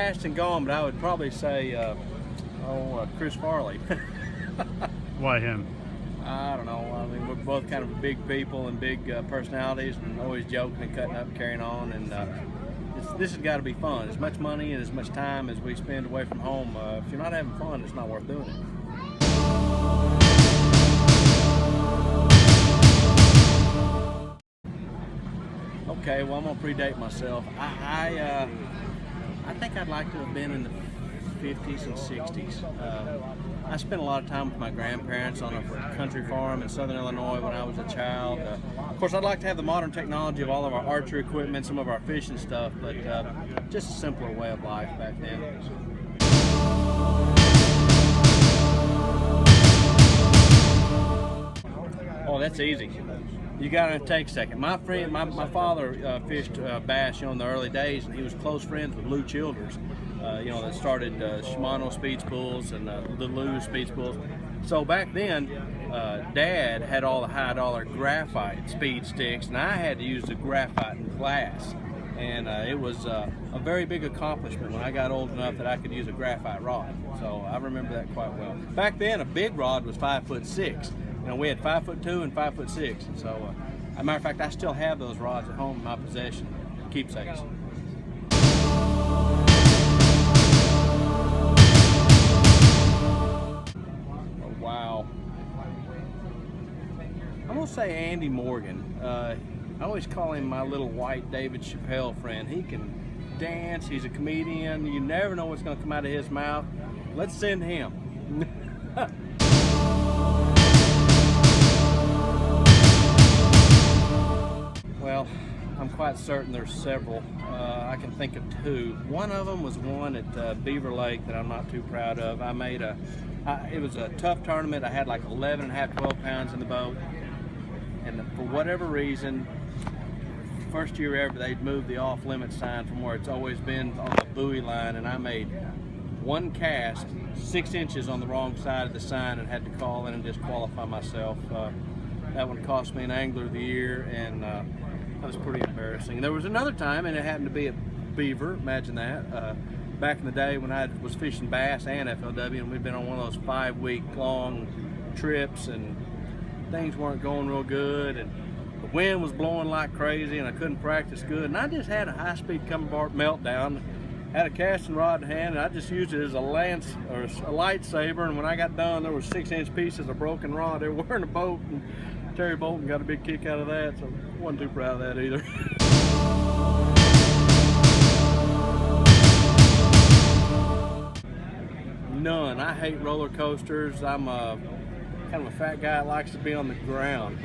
passed and gone, but I would probably say, Chris Farley. Why him? I don't know. I mean, we're both kind of big people and big personalities, and always joking and cutting up, and carrying on. And this has got to be fun. As much money and as much time as we spend away from home, if you're not having fun, it's not worth doing it. Okay, well, I'm gonna predate myself. I think I'd like to have been in the 50s and 60s. I spent a lot of time with my grandparents on a country farm in southern Illinois when I was a child. Of course, I'd like to have the modern technology of all of our archery equipment, some of our fishing stuff, but just a simpler way of life back then. Oh, that's easy. You gotta take a second. My friend, my father fished bass, in the early days, and he was close friends with Lou Childers, that started Shimano speed spools and the Lou speed spools. So back then, Dad had all the high-dollar graphite speed sticks, and I had to use the graphite in class. And it was a very big accomplishment when I got old enough that I could use a graphite rod. So I remember that quite well. Back then, a big rod was 5'6". We had 5'2" and 5'6". So, as a matter of fact, I still have those rods at home in my possession, keepsakes. Oh, wow. I'm gonna say Andy Morgan. I always call him my little white David Chappelle friend. He can dance. He's a comedian. You never know what's gonna come out of his mouth. Let's send him. Well, I'm quite certain there's several. I can think of two. One of them was one at Beaver Lake that I'm not too proud of. I made it was a tough tournament. I had like 11 and a half, 12 pounds in the boat. And for whatever reason, first year ever, they'd moved the off-limit sign from where it's always been on the buoy line, and I made one cast 6 inches on the wrong side of the sign and had to call in and disqualify myself. That one cost me an Angler of the Year, and that was pretty embarrassing. There was another time, and it happened to be at Beaver, imagine that, back in the day when I was fishing bass and FLW, and we'd been on one of those 5-week long trips, and things weren't going real good, and the wind was blowing like crazy, and I couldn't practice good, and I just had a high-speed come apart meltdown. Had a casting rod in hand, and I just used it as a lance or a lightsaber, and when I got done, there was 6-inch pieces of broken rod everywhere in the boat, and Terry Bolton got a big kick out of that, so I wasn't too proud of that either. None. I hate roller coasters. I'm kind of a fat guy that likes to be on the ground.